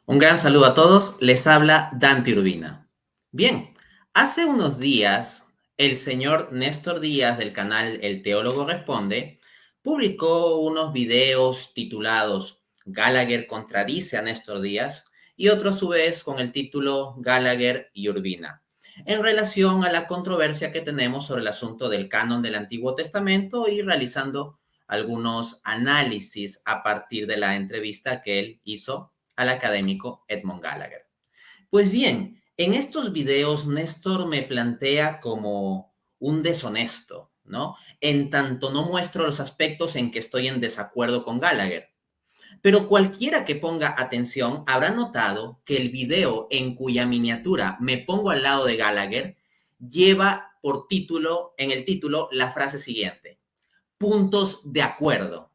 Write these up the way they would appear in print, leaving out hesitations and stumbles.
Un gran saludo a todos, les habla Dante Urbina. Bien, hace unos días el señor Néstor Díaz del canal El Teólogo Responde publicó unos videos titulados Gallagher contradice a Néstor Díaz y otro a su vez con el título Gallagher y Urbina, en relación a la controversia que tenemos sobre el asunto del canon del Antiguo Testamento y realizando algunos análisis a partir de la entrevista que él hizo al académico Edmond Gallagher. Pues bien, en estos videos Néstor me plantea como un deshonesto, ¿no? En tanto no muestro los aspectos en que estoy en desacuerdo con Gallagher. Pero cualquiera que ponga atención habrá notado que el video en cuya miniatura me pongo al lado de Gallagher lleva por título, en el título, la frase siguiente: puntos de acuerdo.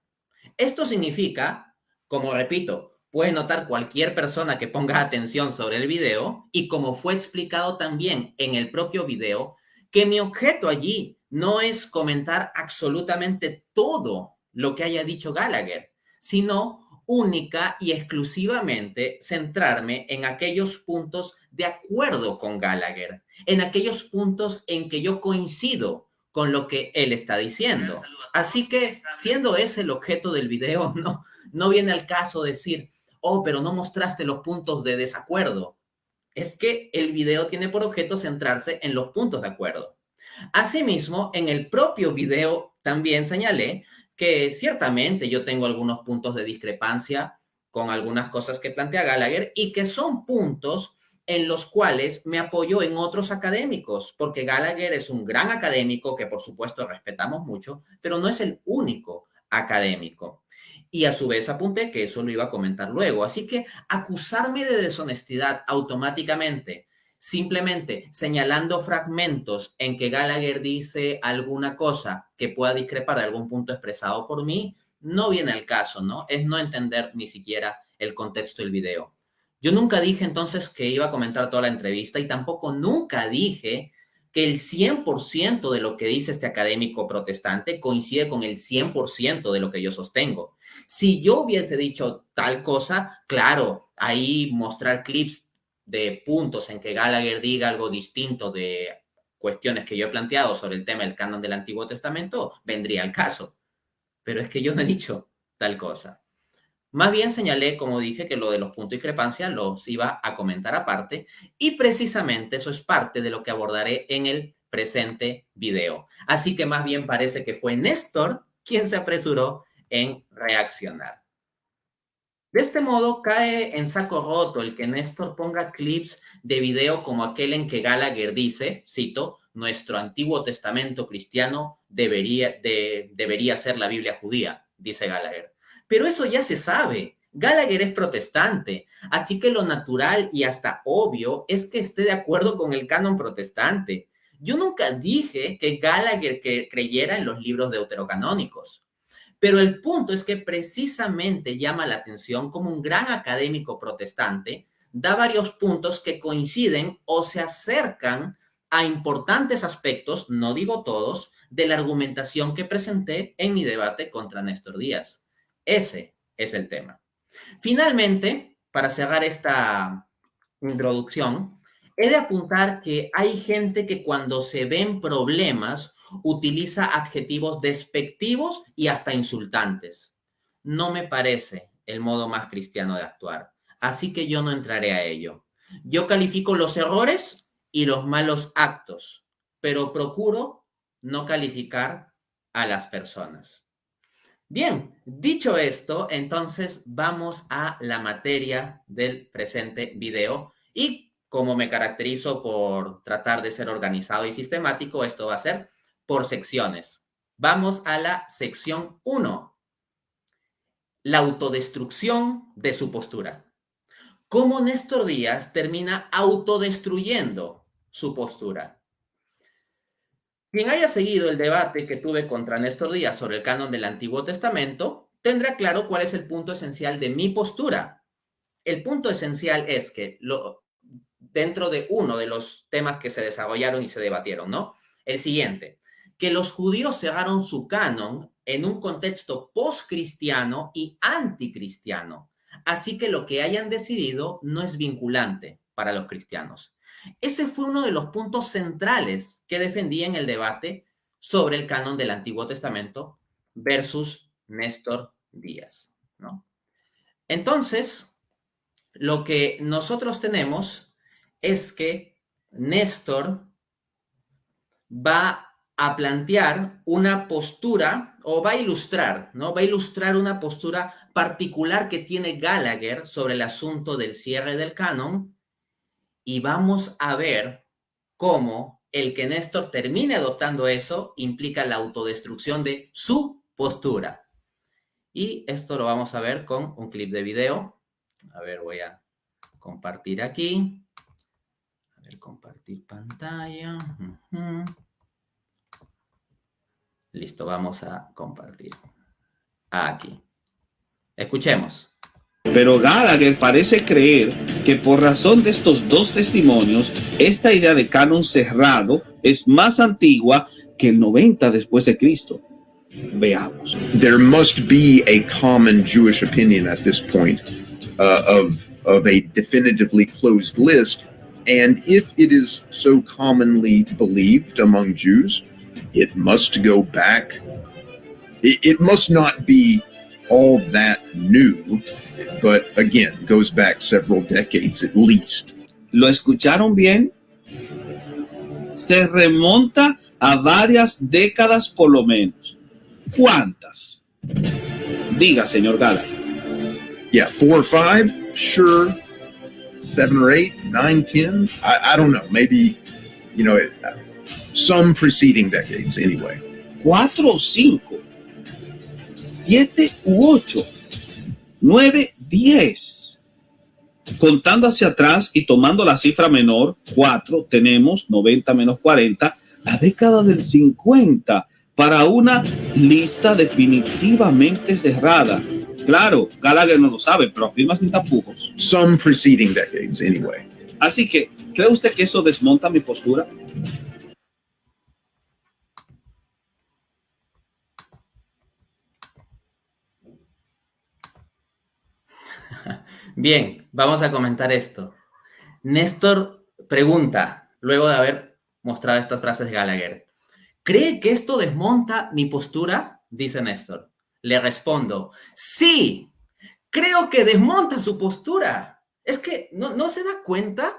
Esto significa, como repito, puede notar cualquier persona que ponga atención sobre el video y como fue explicado también en el propio video, que mi objeto allí no es comentar absolutamente todo lo que haya dicho Gallagher, sino única y exclusivamente centrarme en aquellos puntos de acuerdo con Gallagher, en aquellos puntos en que yo coincido con lo que él está diciendo. Así que, siendo ese el objeto del video, no viene al caso decir, oh, pero no mostraste los puntos de desacuerdo. Es que el video tiene por objeto centrarse en los puntos de acuerdo. Asimismo, en el propio video también señalé que ciertamente yo tengo algunos puntos de discrepancia con algunas cosas que plantea Gallagher y que son puntos en los cuales me apoyo en otros académicos, porque Gallagher es un gran académico que por supuesto respetamos mucho, pero no es el único académico. Y a su vez apunté que eso lo iba a comentar luego. Así que acusarme de deshonestidad automáticamente simplemente señalando fragmentos en que Gallagher dice alguna cosa que pueda discrepar de algún punto expresado por mí, no viene al caso, ¿no? Es no entender ni siquiera el contexto del video. Yo nunca dije entonces que iba a comentar toda la entrevista y tampoco nunca dije que el 100% de lo que dice este académico protestante coincide con el 100% de lo que yo sostengo. Si yo hubiese dicho tal cosa, claro, ahí mostrar clips de puntos en que Gallagher diga algo distinto de cuestiones que yo he planteado sobre el tema del canon del Antiguo Testamento, vendría al caso. Pero es que yo no he dicho tal cosa. Más bien señalé, como dije, que lo de los puntos de discrepancia los iba a comentar aparte y precisamente eso es parte de lo que abordaré en el presente video. Así que más bien parece que fue Néstor quien se apresuró en reaccionar. De este modo, cae en saco roto el que Néstor ponga clips de video como aquel en que Gallagher dice, cito, nuestro Antiguo Testamento cristiano debería ser la Biblia judía, dice Gallagher. Pero eso ya se sabe. Gallagher es protestante, así que lo natural y hasta obvio es que esté de acuerdo con el canon protestante. Yo nunca dije que Gallagher creyera en los libros deuterocanónicos. Pero el punto es que precisamente llama la atención como un gran académico protestante da varios puntos que coinciden o se acercan a importantes aspectos, no digo todos, de la argumentación que presenté en mi debate contra Néstor Díaz. Ese es el tema. Finalmente, para cerrar esta introducción, he de apuntar que hay gente que cuando se ven problemas utiliza adjetivos despectivos y hasta insultantes. No me parece el modo más cristiano de actuar, así que yo no entraré a ello. Yo califico los errores y los malos actos, pero procuro no calificar a las personas. Bien, dicho esto, entonces vamos a la materia del presente video y como me caracterizo por tratar de ser organizado y sistemático, esto va a ser por secciones. Vamos a la sección 1, la autodestrucción de su postura. ¿Cómo Néstor Díaz termina autodestruyendo su postura? Quien haya seguido el debate que tuve contra Néstor Díaz sobre el canon del Antiguo Testamento, tendrá claro cuál es el punto esencial de mi postura. El punto esencial es que dentro de uno de los temas que se desarrollaron y se debatieron, ¿no? El siguiente, que los judíos cerraron su canon en un contexto postcristiano y anticristiano, Así que lo que hayan decidido no es vinculante para los cristianos. Ese fue uno de los puntos centrales que defendía en el debate sobre el canon del Antiguo Testamento versus Néstor Díaz, ¿no? Entonces, lo que nosotros tenemos es que Néstor va a plantear una postura o va a ilustrar, ¿no? Va a ilustrar una postura particular que tiene Gallagher sobre el asunto del cierre del canon y vamos a ver cómo el que Néstor termine adoptando eso implica la autodestrucción de su postura. Y esto lo vamos a ver con un clip de video. A ver, voy a compartir aquí. A ver, compartir pantalla. Listo, vamos a compartir. Aquí. Escuchemos. Pero Gallagher parece creer que por razón de estos dos testimonios, esta idea de canon cerrado es más antigua que el 90 después de Cristo. Veamos. There must be a common Jewish opinion at this point of a definitively closed list. And if it is so commonly believed among Jews, it must go back. It must not be all that new, but again, goes back several decades at least. ¿Lo escucharon bien? Se remonta a varias décadas por lo menos. ¿Cuántas? Diga, señor Gallagher. Yeah, 4 or 5, sure. 7 or 8, 9, 10. I don't know. Maybe, you know, some preceding decades anyway. 4 o 5, 7 u 8, 9, 10. Contando hacia atrás y tomando la cifra menor, 4, tenemos 90 menos 40, la década del 50, para una lista definitivamente cerrada. Claro, Gallagher no lo sabe, pero afirma sin tapujos. Some preceding decades anyway. Así que, ¿cree usted que eso desmonta mi postura? Bien, vamos a comentar esto. Néstor pregunta, luego de haber mostrado estas frases de Gallagher, ¿cree que esto desmonta mi postura? Dice Néstor. Le respondo, sí, creo que desmonta su postura. Es que no se da cuenta.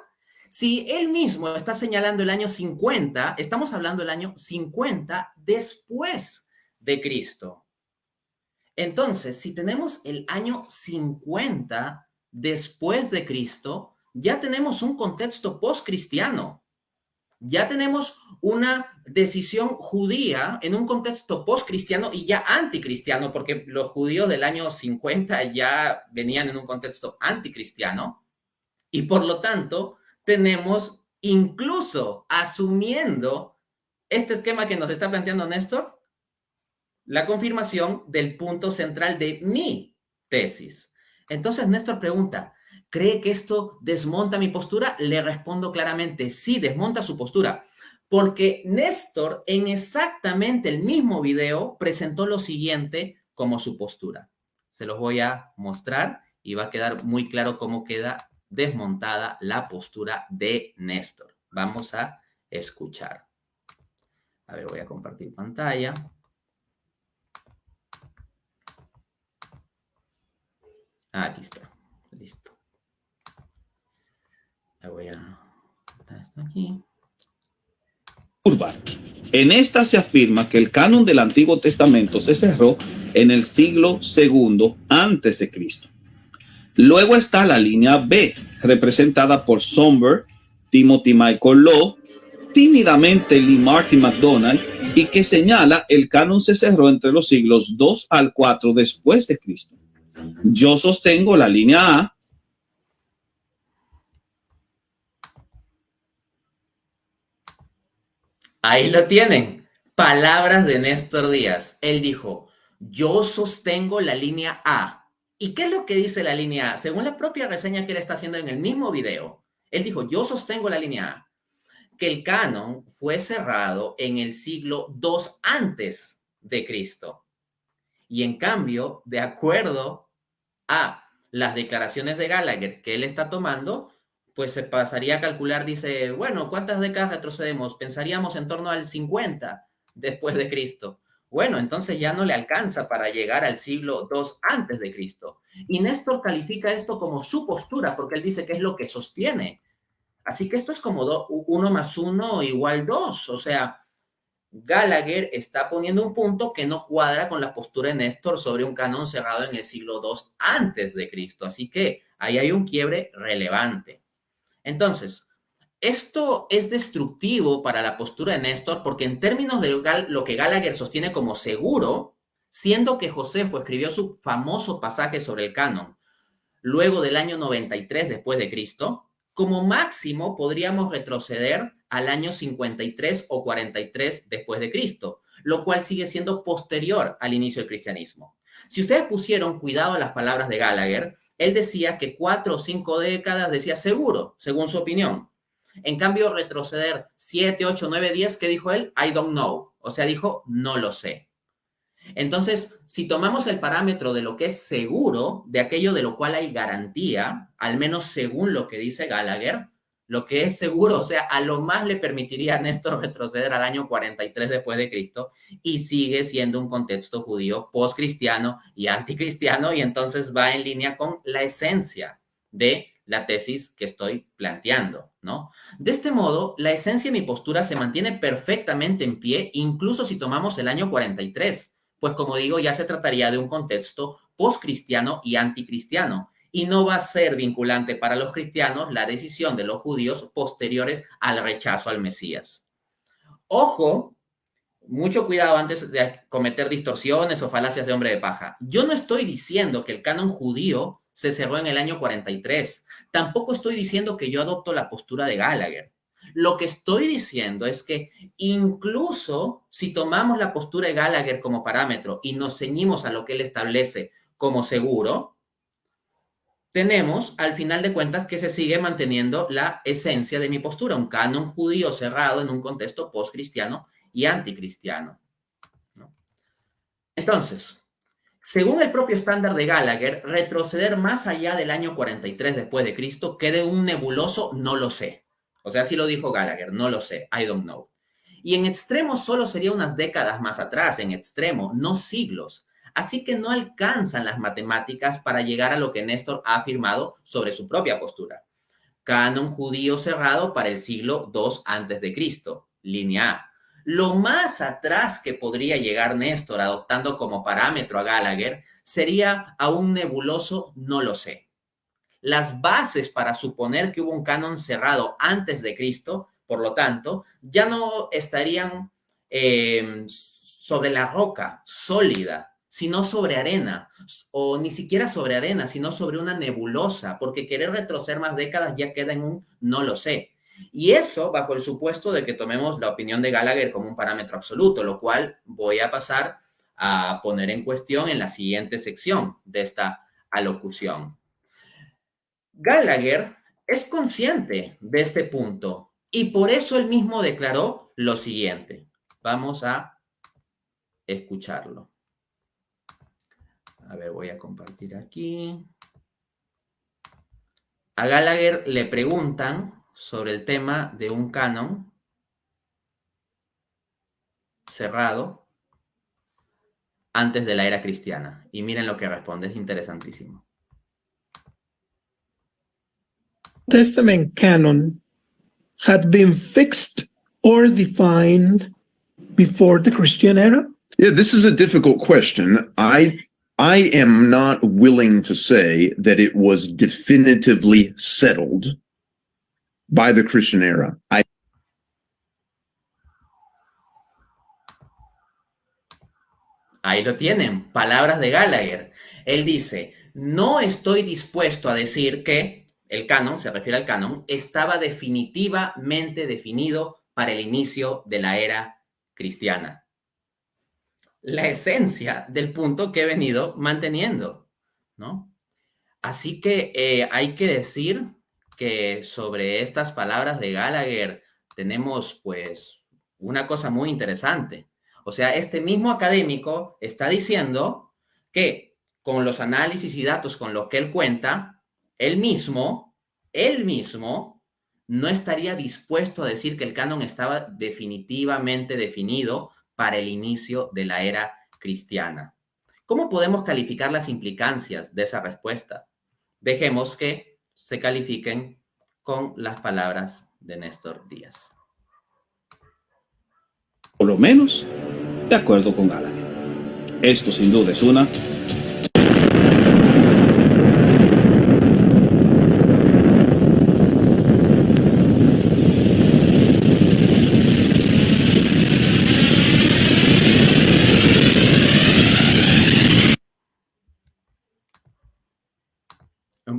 Si él mismo está señalando el año 50, estamos hablando del año 50 después de Cristo. Entonces, si tenemos el año 50 después de Cristo, ya tenemos un contexto postcristiano. Ya tenemos una decisión judía en un contexto postcristiano y ya anticristiano, porque los judíos del año 50 ya venían en un contexto anticristiano. Y por lo tanto, tenemos incluso asumiendo este esquema que nos está planteando Néstor, la confirmación del punto central de mi tesis. Entonces, Néstor pregunta, ¿cree que esto desmonta mi postura? Le respondo claramente, sí, desmonta su postura. Porque Néstor, en exactamente el mismo video, presentó lo siguiente como su postura. Se los voy a mostrar y va a quedar muy claro cómo queda desmontada la postura de Néstor. Vamos a escuchar. A ver, voy a compartir pantalla. Aquí está. Listo. Voy a quitar esto aquí. En esta se afirma que el canon del Antiguo Testamento se cerró en el siglo II antes de Cristo. Luego está la línea B, representada por Somber, Timothy Michael Law, tímidamente Lee Martin McDonald, y que señala el canon se cerró entre los siglos 2 al 4 después de Cristo. Yo sostengo la línea A. Ahí lo tienen. Palabras de Néstor Díaz. Él dijo, yo sostengo la línea A. ¿Y qué es lo que dice la línea A? Según la propia reseña que él está haciendo en el mismo video, él dijo, yo sostengo la línea A, que el canon fue cerrado en el siglo II antes de Cristo. Y en cambio, de acuerdo a las declaraciones de Gallagher que él está tomando, pues se pasaría a calcular, dice, bueno, ¿cuántas décadas retrocedemos? Pensaríamos en torno al 50 después de Cristo. Bueno, entonces ya no le alcanza para llegar al siglo II antes de Cristo. Y Néstor califica esto como su postura, porque él dice que es lo que sostiene. Así que esto es como 1 más 1 igual 2. O sea, Gallagher está poniendo un punto que no cuadra con la postura de Néstor sobre un canon cerrado en el siglo II antes de Cristo. Así que ahí hay un quiebre relevante. Entonces, esto es destructivo para la postura de Néstor porque en términos de lo que Gallagher sostiene como seguro, siendo que Josefo escribió su famoso pasaje sobre el canon luego del año 93 después de Cristo, como máximo podríamos retroceder al año 53 o 43 después de Cristo, lo cual sigue siendo posterior al inicio del cristianismo. Si ustedes pusieron cuidado a las palabras de Gallagher, él decía que 4 o 5 décadas decía seguro, según su opinión. En cambio, retroceder 7, 8, 9, 10, ¿qué dijo él? I don't know. O sea, dijo, no lo sé. Entonces, si tomamos el parámetro de lo que es seguro, de aquello de lo cual hay garantía, al menos según lo que dice Gallagher, lo que es seguro, o sea, a lo más le permitiría a Néstor retroceder al año 43 después de Cristo y sigue siendo un contexto judío postcristiano y anticristiano y entonces va en línea con la esencia de la tesis que estoy planteando, ¿no? De este modo, la esencia de mi postura se mantiene perfectamente en pie, incluso si tomamos el año 43, pues como digo, ya se trataría de un contexto postcristiano y anticristiano, y no va a ser vinculante para los cristianos la decisión de los judíos posteriores al rechazo al Mesías. Ojo, mucho cuidado antes de cometer distorsiones o falacias de hombre de paja. Yo no estoy diciendo que el canon judío se cerró en el año 43. Tampoco estoy diciendo que yo adopto la postura de Gallagher. Lo que estoy diciendo es que incluso si tomamos la postura de Gallagher como parámetro y nos ceñimos a lo que él establece como seguro, tenemos al final de cuentas que se sigue manteniendo la esencia de mi postura, un canon judío cerrado en un contexto postcristiano y anticristiano, ¿no? Entonces, según el propio estándar de Gallagher, retroceder más allá del año 43 después de Cristo quede un nebuloso no lo sé. O sea, así lo dijo Gallagher, no lo sé, I don't know. Y en extremo solo sería unas décadas más atrás, en extremo, no siglos. Así que no alcanzan las matemáticas para llegar a lo que Néstor ha afirmado sobre su propia postura. Canon judío cerrado para el siglo II antes de Cristo, línea A. Lo más atrás que podría llegar Néstor adoptando como parámetro a Gallagher sería a un nebuloso no lo sé. Las bases para suponer que hubo un canon cerrado antes de Cristo, por lo tanto, ya no estarían sobre la roca sólida, sino sobre arena, o ni siquiera sobre arena, sino sobre una nebulosa, porque querer retroceder más décadas ya queda en un no lo sé. Y eso bajo el supuesto de que tomemos la opinión de Gallagher como un parámetro absoluto, lo cual voy a pasar a poner en cuestión en la siguiente sección de esta alocución. Gallagher es consciente de este punto y por eso él mismo declaró lo siguiente. Vamos a escucharlo. A ver, voy a compartir aquí. A Gallagher le preguntan sobre el tema de un canon cerrado antes de la era cristiana. Y miren lo que responde, es interesantísimo. Testament canon had been fixed or defined before the Christian era? Yeah, this is a difficult question. I am not willing to say that it was definitively settled by the Christian era. Ahí lo tienen, palabras de Gallagher. Él dice, no estoy dispuesto a decir que el canon, se refiere al canon, estaba definitivamente definido para el inicio de la era cristiana. La esencia del punto que he venido manteniendo, ¿no? Así que hay que decir que sobre estas palabras de Gallagher tenemos pues una cosa muy interesante. O sea, este mismo académico está diciendo que con los análisis y datos con los que él cuenta, él mismo no estaría dispuesto a decir que el canon estaba definitivamente definido para el inicio de la era cristiana. ¿Cómo podemos calificar las implicancias de esa respuesta? Dejemos que se califiquen con las palabras de Néstor Díaz. Por lo menos, de acuerdo con Gallagher. Esto sin duda es una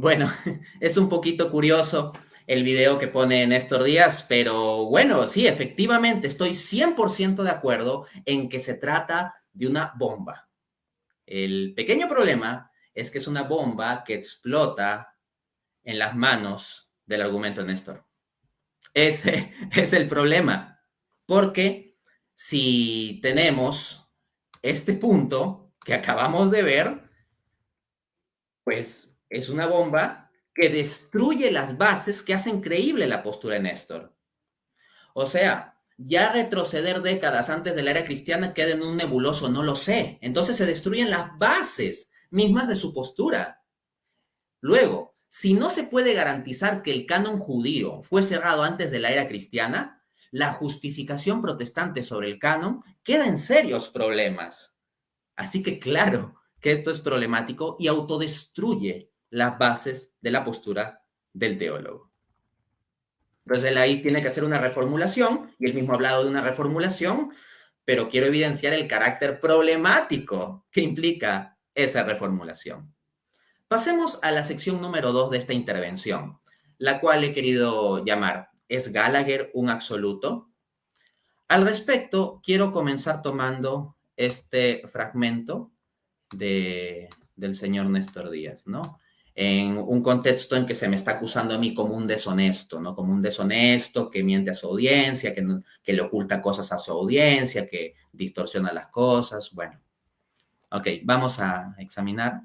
Bueno, es un poquito curioso el video que pone Néstor Díaz, pero bueno, sí, efectivamente, estoy 100% de acuerdo en que se trata de una bomba. El pequeño problema es que es una bomba que explota en las manos del argumento de Néstor. Ese es el problema, porque si tenemos este punto que acabamos de ver, pues es una bomba que destruye las bases que hacen creíble la postura de Néstor. O sea, ya retroceder décadas antes de la era cristiana queda en un nebuloso, no lo sé. Entonces se destruyen las bases mismas de su postura. Luego, si no se puede garantizar que el canon judío fue cerrado antes de la era cristiana, la justificación protestante sobre el canon queda en serios problemas. Así que claro que esto es problemático y autodestruye las bases de la postura del teólogo. Entonces él ahí tiene que hacer una reformulación, y él mismo ha hablado de una reformulación, pero quiero evidenciar el carácter problemático que implica esa reformulación. Pasemos a la sección número 2 de esta intervención, la cual he querido llamar ¿Es Gallagher un absoluto? Al respecto, quiero comenzar tomando este fragmento del señor Néstor Díaz, ¿no? En un contexto en que se me está acusando a mí como un deshonesto, ¿no? Como un deshonesto que miente a su audiencia, que le oculta cosas a su audiencia, que distorsiona las cosas. Bueno, ok, vamos a examinar.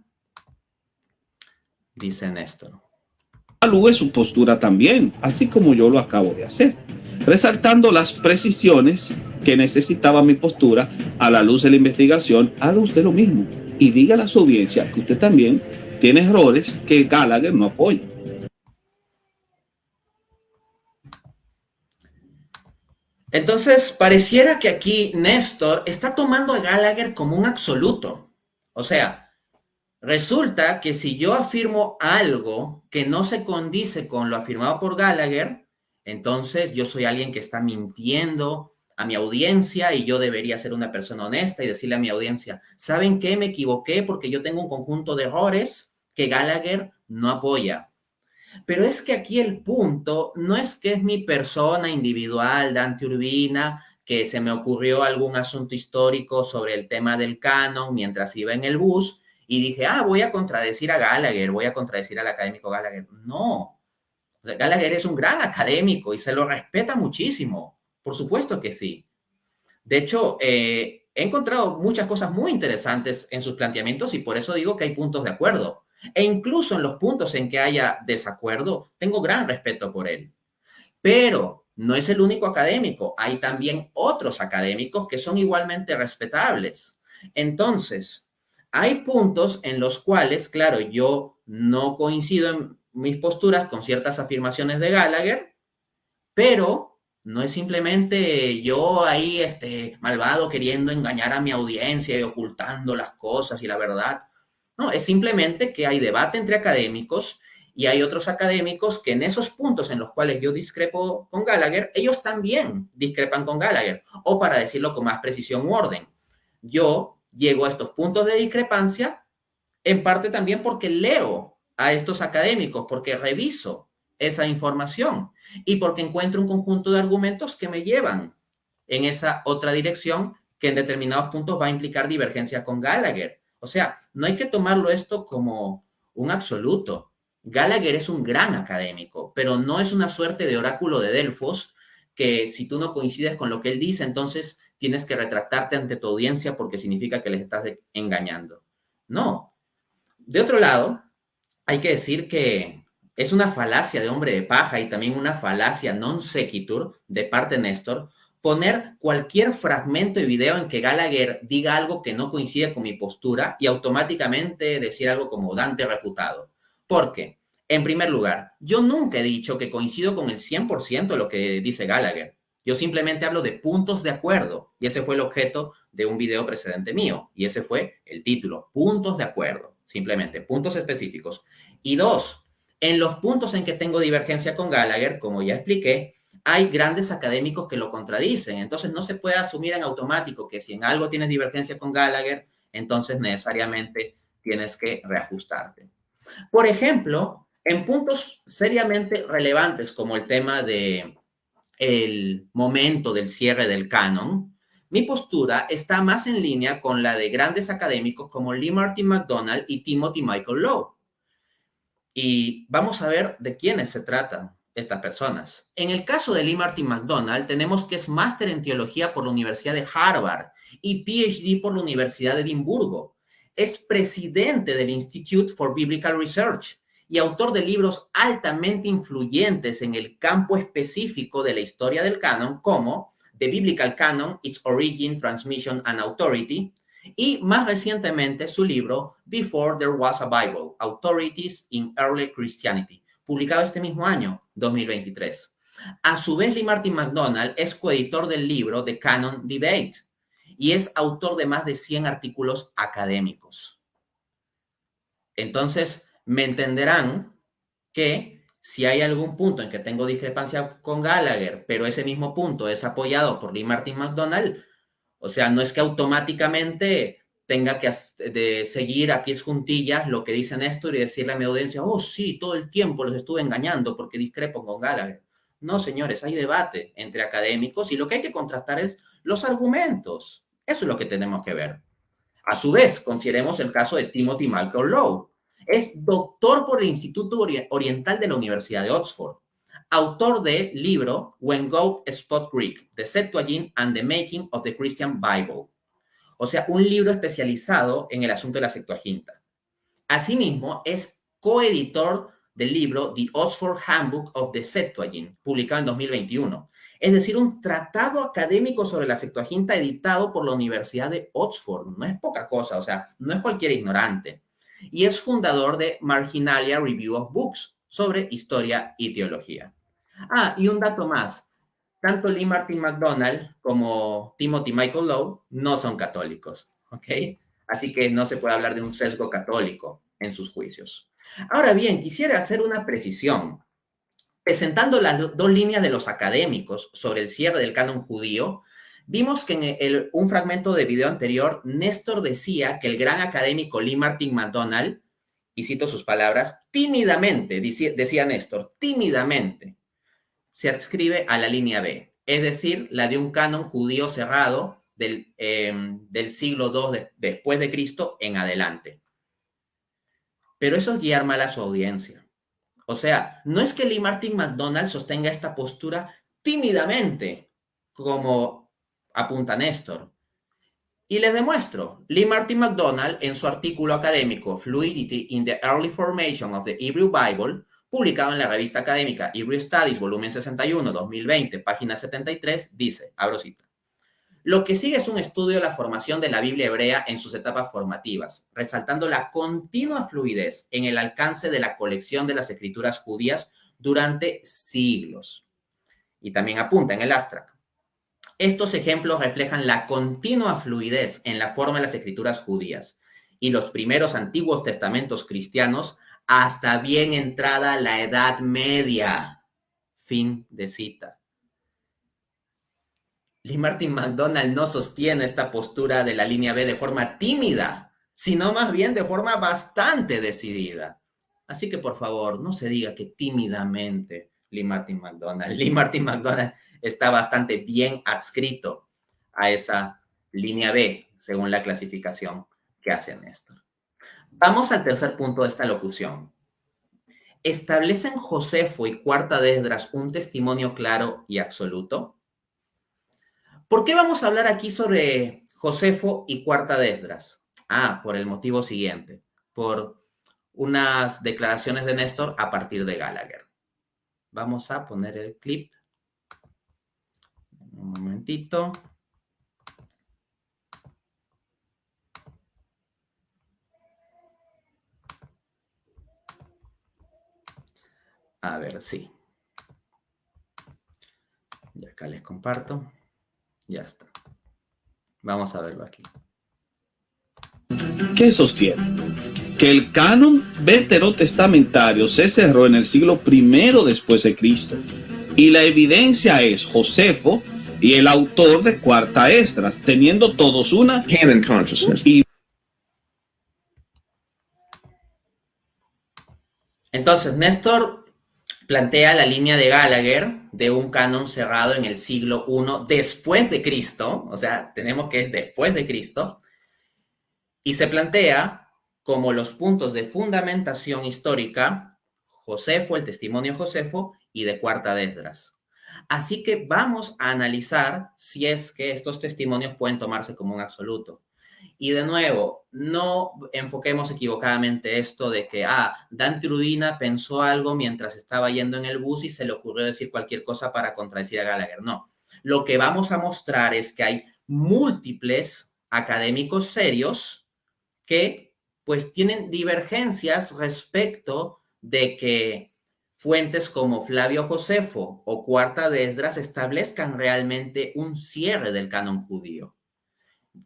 Dice Néstor. Evalúe su postura también, así como yo lo acabo de hacer, resaltando las precisiones que necesitaba mi postura a la luz de la investigación. Haga usted lo mismo y diga a su audiencia que usted también tiene errores que Gallagher no apoya. Entonces, pareciera que aquí Néstor está tomando a Gallagher como un absoluto. O sea, resulta que si yo afirmo algo que no se condice con lo afirmado por Gallagher, entonces yo soy alguien que está mintiendo a mi audiencia y yo debería ser una persona honesta y decirle a mi audiencia, ¿saben qué? Me equivoqué porque yo tengo un conjunto de errores que Gallagher no apoya. Pero es que aquí el punto no es que es mi persona individual, Dante Urbina, que se me ocurrió algún asunto histórico sobre el tema del canon mientras iba en el bus y dije, voy a contradecir a Gallagher, voy a contradecir al académico Gallagher. No, Gallagher es un gran académico y se lo respeta muchísimo. Por supuesto que sí. De hecho, he encontrado muchas cosas muy interesantes en sus planteamientos y por eso digo que hay puntos de acuerdo. E incluso en los puntos en que haya desacuerdo, tengo gran respeto por él. Pero no es el único académico. Hay también otros académicos que son igualmente respetables. Entonces, hay puntos en los cuales, claro, yo no coincido en mis posturas con ciertas afirmaciones de Gallagher, pero no es simplemente yo ahí, malvado, queriendo engañar a mi audiencia y ocultando las cosas y la verdad. No, es simplemente que hay debate entre académicos y hay otros académicos que en esos puntos en los cuales yo discrepo con Gallagher, ellos también discrepan con Gallagher. O para decirlo con más precisión u orden, yo llego a estos puntos de discrepancia en parte también porque leo a estos académicos, porque reviso esa información y porque encuentro un conjunto de argumentos que me llevan en esa otra dirección que en determinados puntos va a implicar divergencia con Gallagher. O sea, no hay que tomarlo esto como un absoluto. Gallagher es un gran académico, pero no es una suerte de oráculo de Delfos que si tú no coincides con lo que él dice, entonces tienes que retractarte ante tu audiencia porque significa que les estás engañando. No. De otro lado, hay que decir que es una falacia de hombre de paja y también una falacia non sequitur de parte de Néstor poner cualquier fragmento de video en que Gallagher diga algo que no coincide con mi postura y automáticamente decir algo como Dante refutado. ¿Por qué? En primer lugar, yo nunca he dicho que coincido con el 100% de lo que dice Gallagher. Yo simplemente hablo de puntos de acuerdo y ese fue el objeto de un video precedente mío y ese fue el título, puntos de acuerdo, simplemente puntos específicos. Y dos, en los puntos en que tengo divergencia con Gallagher, como ya expliqué, hay grandes académicos que lo contradicen. Entonces no se puede asumir en automático que si en algo tienes divergencia con Gallagher, entonces necesariamente tienes que reajustarte. Por ejemplo, en puntos seriamente relevantes como el tema de el momento del cierre del canon, mi postura está más en línea con la de grandes académicos como Lee Martin McDonald y Timothy Michael Lowe. Y vamos a ver de quiénes se tratan estas personas. En el caso de Lee Martin McDonald, tenemos que es máster en teología por la Universidad de Harvard y PhD por la Universidad de Edimburgo. Es presidente del Institute for Biblical Research y autor de libros altamente influyentes en el campo específico de la historia del canon, como The Biblical Canon, Its Origin, Transmission and Authority, y más recientemente su libro Before There Was a Bible, Authorities in Early Christianity, publicado este mismo año, 2023. A su vez, Lee Martin McDonald es coeditor del libro The Canon Debate y es autor de más de 100 artículos académicos. Entonces, me entenderán que si hay algún punto en que tengo discrepancia con Gallagher, pero ese mismo punto es apoyado por Lee Martin McDonald, o sea, no es que automáticamente tenga que seguir a pies juntillas lo que dice Néstor y decirle a mi audiencia, oh sí, todo el tiempo los estuve engañando porque discrepo con Gallagher. No, señores, hay debate entre académicos y lo que hay que contrastar es los argumentos. Eso es lo que tenemos que ver. A su vez, consideremos el caso de Timothy Michael Lowe. Es doctor por el Instituto Oriental de la Universidad de Oxford. Autor del libro When God Spoke Greek, The Septuagint and the Making of the Christian Bible. O sea, un libro especializado en el asunto de la Septuaginta. Asimismo, es coeditor del libro The Oxford Handbook of the Septuagint, publicado en 2021. Es decir, un tratado académico sobre la Septuaginta editado por la Universidad de Oxford. No es poca cosa, o sea, no es cualquier ignorante. Y es fundador de Marginalia Review of Books sobre historia y teología. Ah, y un dato más. Tanto Lee Martin McDonald como Timothy Michael Lowe no son católicos, ¿ok? Así que no se puede hablar de un sesgo católico en sus juicios. Ahora bien, quisiera hacer una precisión. Presentando las dos líneas de los académicos sobre el cierre del canon judío, vimos que en un fragmento de video anterior, Néstor decía que el gran académico Lee Martin McDonald, y cito sus palabras, tímidamente, decía Néstor, tímidamente, se adscribe a la línea B, es decir, la de un canon judío cerrado del siglo II después de Cristo en adelante. Pero eso es guiar mal a su audiencia. O sea, no es que Lee Martin McDonald sostenga esta postura tímidamente, como apunta Néstor. Y les demuestro. Lee Martin McDonald, en su artículo académico Fluidity in the Early Formation of the Hebrew Bible, publicado en la revista académica Hebrew Studies, volumen 61, 2020, página 73, dice, abro cita, lo que sigue es un estudio de la formación de la Biblia hebrea en sus etapas formativas, resaltando la continua fluidez en el alcance de la colección de las escrituras judías durante siglos. Y también apunta en el abstract. Estos ejemplos reflejan la continua fluidez en la forma de las escrituras judías y los primeros antiguos testamentos cristianos hasta bien entrada la Edad Media. Fin de cita. Lee Martin McDonald no sostiene esta postura de la línea B de forma tímida, sino más bien de forma bastante decidida. Así que, por favor, no se diga que tímidamente Lee Martin McDonald. Lee Martin McDonald está bastante bien adscrito a esa línea B, según la clasificación que hace Néstor. Vamos al tercer punto de esta locución. ¿Establecen Josefo y Cuarta de Esdras un testimonio claro y absoluto? ¿Por qué vamos a hablar aquí sobre Josefo y Cuarta de Esdras? Por el motivo siguiente, por unas declaraciones de Néstor a partir de Gallagher. Vamos a poner el clip. Un momentito. A ver, sí. Y acá les comparto. Ya está. Vamos a verlo aquí. ¿Qué sostiene? Que el canon veterotestamentario se cerró en el siglo I después de Cristo. Y la evidencia es Josefo y el autor de Cuarta Esdras, teniendo todos una canon consciousness. Entonces, Néstor plantea la línea de Gallagher de un canon cerrado en el siglo I después de Cristo, o sea, tenemos que es después de Cristo, y se plantea como los puntos de fundamentación histórica Josefo, el testimonio Josefo, y de Cuarta de Esdras. Así que vamos a analizar si es que estos testimonios pueden tomarse como un absoluto. Y de nuevo, no enfoquemos equivocadamente esto de que, Dante Urbina pensó algo mientras estaba yendo en el bus y se le ocurrió decir cualquier cosa para contradecir a Gallagher. No. Lo que vamos a mostrar es que hay múltiples académicos serios que pues tienen divergencias respecto de que fuentes como Flavio Josefo o Cuarta de Esdras establezcan realmente un cierre del canon judío.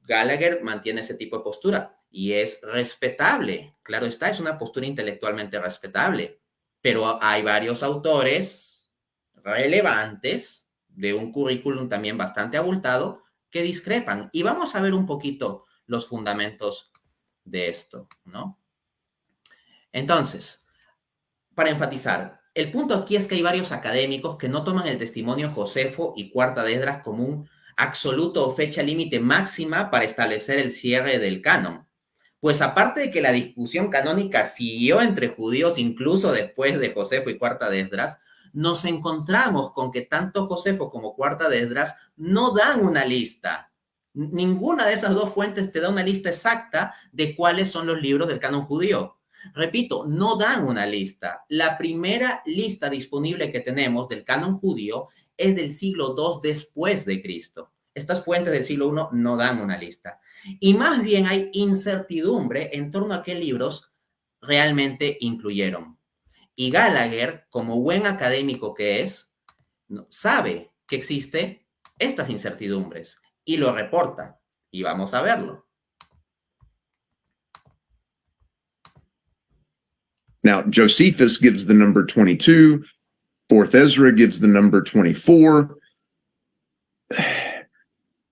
Gallagher mantiene ese tipo de postura y es respetable. Claro está, es una postura intelectualmente respetable, pero hay varios autores relevantes de un currículum también bastante abultado que discrepan. Y vamos a ver un poquito los fundamentos de esto, ¿no? Entonces, para enfatizar, el punto aquí es que hay varios académicos que no toman el testimonio Josefo y Cuarta de Esdras como un absoluto o fecha límite máxima para establecer el cierre del canon. Pues aparte de que la discusión canónica siguió entre judíos incluso después de Josefo y Cuarta de Esdras, nos encontramos con que tanto Josefo como Cuarta de Esdras no dan una lista. Ninguna de esas dos fuentes te da una lista exacta de cuáles son los libros del canon judío. Repito, no dan una lista. La primera lista disponible que tenemos del canon judío es del siglo II después de Cristo. Estas fuentes del siglo I no dan una lista. Y más bien hay incertidumbre en torno a qué libros realmente incluyeron. Y Gallagher, como buen académico que es, sabe que existen estas incertidumbres y lo reporta. Y vamos a verlo. Now, Josephus gives the number 22. Fourth Ezra gives the number 24.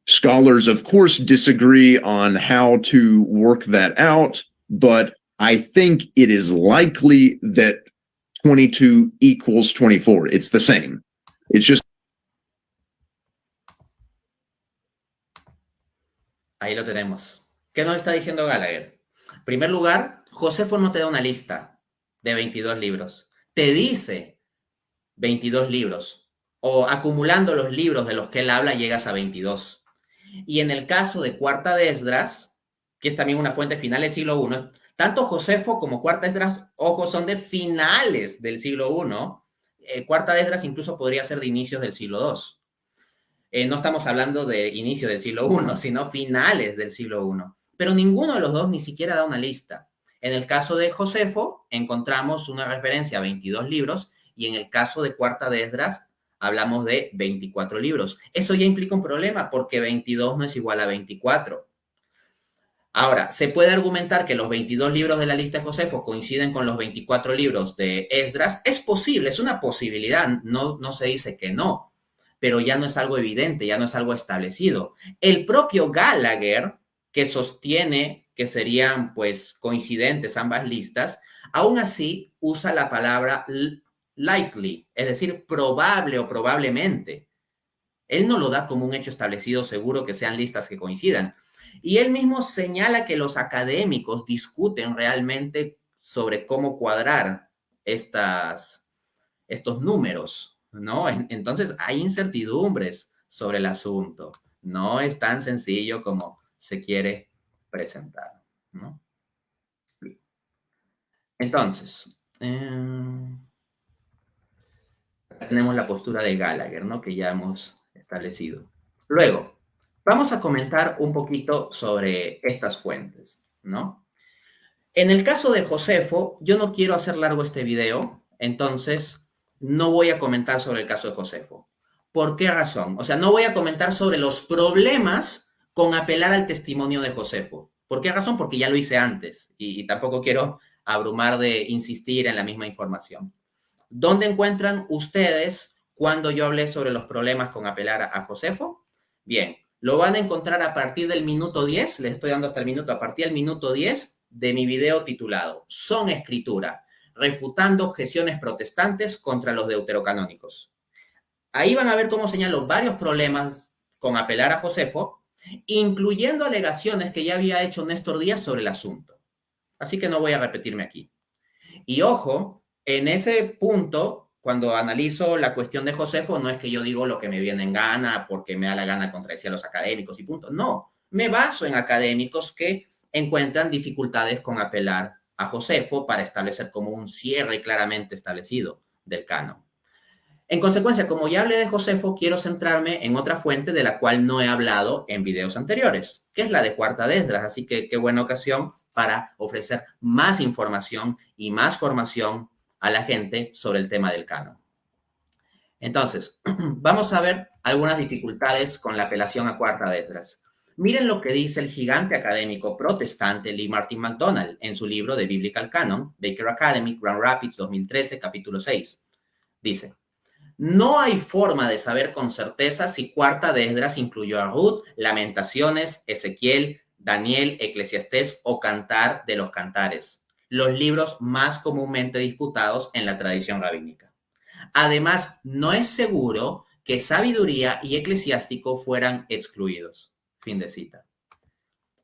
Scholars, of course, disagree on how to work that out, but I think it is likely that 22 equals 24. It's the same. It's just. Ahí lo tenemos. ¿Qué nos está diciendo Gallagher? En primer lugar, Josefo no te da una lista de 22 libros. Te dice 22 libros. O acumulando los libros de los que él habla, llegas a 22. Y en el caso de Cuarta de Esdras, que es también una fuente final del siglo I, tanto Josefo como Cuarta de Esdras, ojo, son de finales del siglo I. Cuarta de Esdras incluso podría ser de inicios del siglo II. No estamos hablando de inicio del siglo I, sino finales del siglo I. Pero ninguno de los dos ni siquiera da una lista. En el caso de Josefo, encontramos una referencia a 22 libros, y en el caso de Cuarta de Esdras, hablamos de 24 libros. Eso ya implica un problema, porque 22 no es igual a 24. Ahora, ¿se puede argumentar que los 22 libros de la lista de Josefo coinciden con los 24 libros de Esdras? Es posible, es una posibilidad, no se dice que no, pero ya no es algo evidente, ya no es algo establecido. El propio Gallagher, que sostiene que serían pues coincidentes ambas listas, aún así usa la palabra likely, es decir, probable o probablemente. Él no lo da como un hecho establecido seguro que sean listas que coincidan. Y él mismo señala que los académicos discuten realmente sobre cómo cuadrar estos números, ¿no? Entonces hay incertidumbres sobre el asunto. No es tan sencillo como se quiere presentar, ¿no? Entonces, tenemos la postura de Gallagher, ¿no? Que ya hemos establecido. Luego, vamos a comentar un poquito sobre estas fuentes, ¿no? En el caso de Josefo, yo no quiero hacer largo este video, entonces no voy a comentar sobre el caso de Josefo. ¿Por qué razón? O sea, no voy a comentar sobre los problemas con apelar al testimonio de Josefo. ¿Por qué razón? Porque ya lo hice antes y tampoco quiero abrumar de insistir en la misma información. ¿Dónde encuentran ustedes cuando yo hablé sobre los problemas con apelar a Josefo? Bien, lo van a encontrar a partir del minuto 10, les estoy dando hasta el minuto, a partir del minuto 10 de mi video titulado Son Escritura, refutando objeciones protestantes contra los deuterocanónicos. Ahí van a ver cómo señalo varios problemas con apelar a Josefo, incluyendo alegaciones que ya había hecho Néstor Díaz sobre el asunto. Así que no voy a repetirme aquí. Y ojo, en ese punto, cuando analizo la cuestión de Josefo, no es que yo digo lo que me viene en gana porque me da la gana contradecir a los académicos y punto. No, me baso en académicos que encuentran dificultades con apelar a Josefo para establecer como un cierre claramente establecido del canon. En consecuencia, como ya hablé de Josefo, quiero centrarme en otra fuente de la cual no he hablado en videos anteriores, que es la de Cuarta de Esdras. Así que qué buena ocasión para ofrecer más información y más formación a la gente sobre el tema del canon. Entonces, vamos a ver algunas dificultades con la apelación a Cuarta de Esdras. Miren lo que dice el gigante académico protestante Lee Martin McDonald en su libro The Biblical Canon, Baker Academy, Grand Rapids, 2013, capítulo 6. Dice: no hay forma de saber con certeza si Cuarta de Esdras incluyó a Ruth, Lamentaciones, Ezequiel, Daniel, Eclesiastés o Cantar de los Cantares, los libros más comúnmente disputados en la tradición rabínica. Además, no es seguro que Sabiduría y Eclesiástico fueran excluidos. Fin de cita.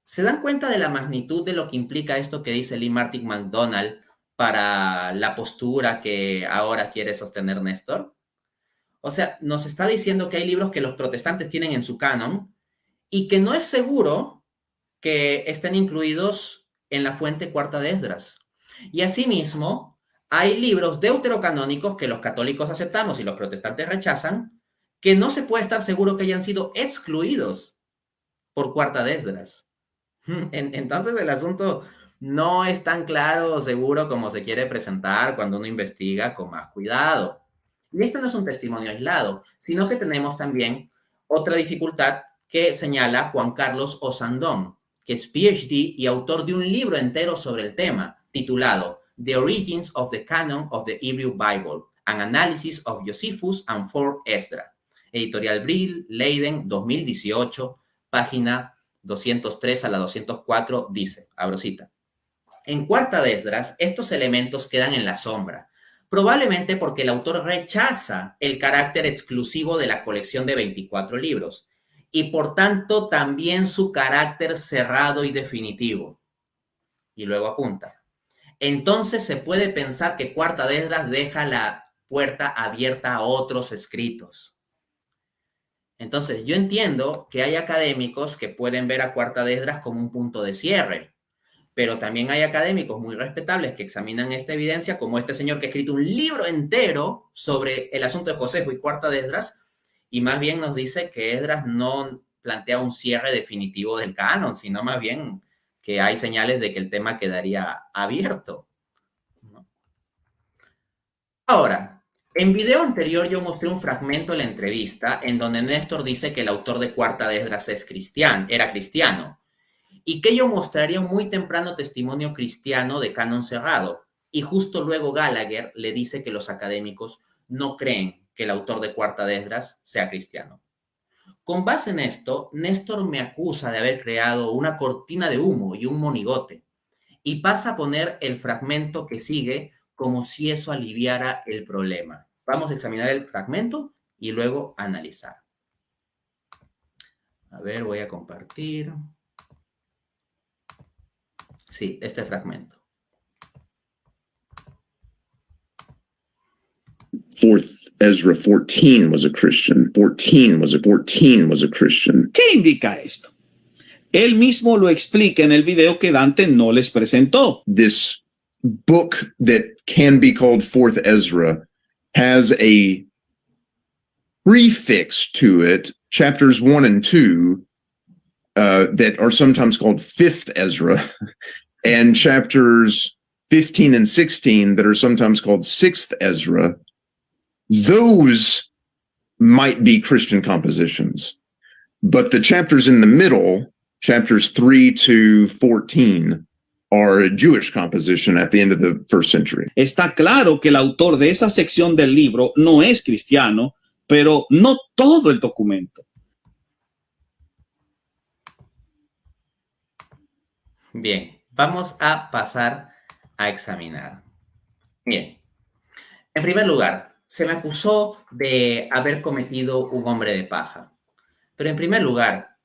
¿Se dan cuenta de la magnitud de lo que implica esto que dice Lee Martin McDonald para la postura que ahora quiere sostener Néstor? O sea, nos está diciendo que hay libros que los protestantes tienen en su canon y que no es seguro que estén incluidos en la fuente Cuarta de Esdras. Y asimismo, hay libros deuterocanónicos que los católicos aceptamos y los protestantes rechazan, que no se puede estar seguro que hayan sido excluidos por Cuarta de Esdras. Entonces el asunto no es tan claro o seguro como se quiere presentar cuando uno investiga con más cuidado. Y este no es un testimonio aislado, sino que tenemos también otra dificultad que señala Juan Carlos Osandón, que es PhD y autor de un libro entero sobre el tema, titulado The Origins of the Canon of the Hebrew Bible, An Analysis of Josephus and 4 Esdras, editorial Brill, Leiden, 2018, página 203 a la 204, dice, abro cita: en Cuarta de Esdras, estos elementos quedan en la sombra, probablemente porque el autor rechaza el carácter exclusivo de la colección de 24 libros y por tanto también su carácter cerrado y definitivo. Y luego apunta: entonces se puede pensar que Cuarta de Esdras deja la puerta abierta a otros escritos. Entonces yo entiendo que hay académicos que pueden ver a Cuarta de Esdras como un punto de cierre, pero también hay académicos muy respetables que examinan esta evidencia, como este señor que ha escrito un libro entero sobre el asunto de Josefo y Cuarta de Esdras, y más bien nos dice que Esdras no plantea un cierre definitivo del canon, sino más bien que hay señales de que el tema quedaría abierto, ¿no? Ahora, en video anterior yo mostré un fragmento de la entrevista en donde Néstor dice que el autor de Cuarta de Esdras era cristiano, y que yo mostraría un muy temprano testimonio cristiano de canon cerrado. Y justo luego Gallagher le dice que los académicos no creen que el autor de Cuarta de Esdras sea cristiano. Con base en esto, Néstor me acusa de haber creado una cortina de humo y un monigote, y pasa a poner el fragmento que sigue como si eso aliviara el problema. Vamos a examinar el fragmento y luego analizar. A ver, voy a compartir. Sí, este fragmento. Fourth Ezra 14 was a Christian. 14 was a Christian. ¿Qué indica esto? Él mismo lo explica en el video que Dante no les presentó. This book that can be called Fourth Ezra has a prefix to it, chapters 1 and 2, that are sometimes called Fifth Ezra, and chapters 15 and 16 that are sometimes called Sixth Ezra. Those might be Christian compositions, but the chapters in the middle, chapters 3 to 14, are a Jewish composition at the end of the first century. Está claro que el autor de esa sección del libro no es cristiano, pero no todo el documento. Bien, vamos a pasar a examinar. Bien, en primer lugar, se me acusó de haber cometido un hombre de paja. Pero en primer lugar,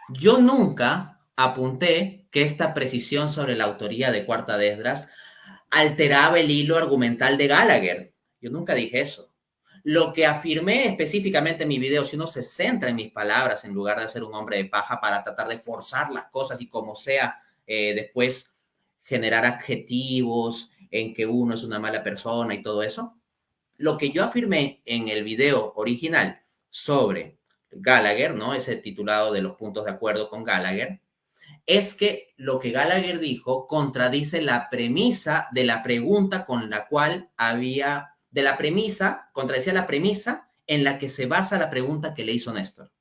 yo nunca apunté que esta precisión sobre la autoría de Cuarta de Esdras alteraba el hilo argumental de Gallagher. Yo nunca dije eso. Lo que afirmé específicamente en mi video, si uno se centra en mis palabras en lugar de ser un hombre de paja para tratar de forzar las cosas y como sea, después generar adjetivos en que uno es una mala persona y todo eso, lo que yo afirmé en el video original sobre Gallagher, ¿no? Ese titulado de los puntos de acuerdo con Gallagher, es que lo que Gallagher dijo contradice la premisa de la pregunta con la cual había, de la premisa, contradecía la premisa en la que se basa la pregunta que le hizo Néstor.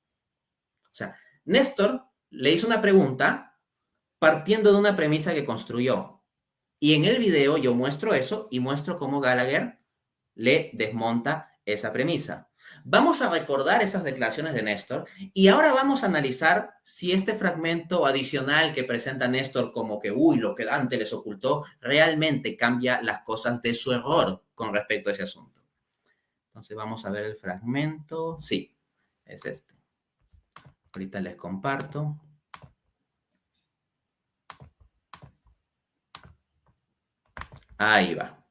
O sea, Néstor le hizo una pregunta partiendo de una premisa que construyó. Y en el video yo muestro eso y muestro cómo Gallagher le desmonta esa premisa. Vamos a recordar esas declaraciones de Néstor y ahora vamos a analizar si este fragmento adicional que presenta Néstor como que, lo que Dante les ocultó, realmente cambia las cosas de su error con respecto a ese asunto. Entonces vamos a ver el fragmento. Sí, es este. Ahorita les comparto. Ahí va.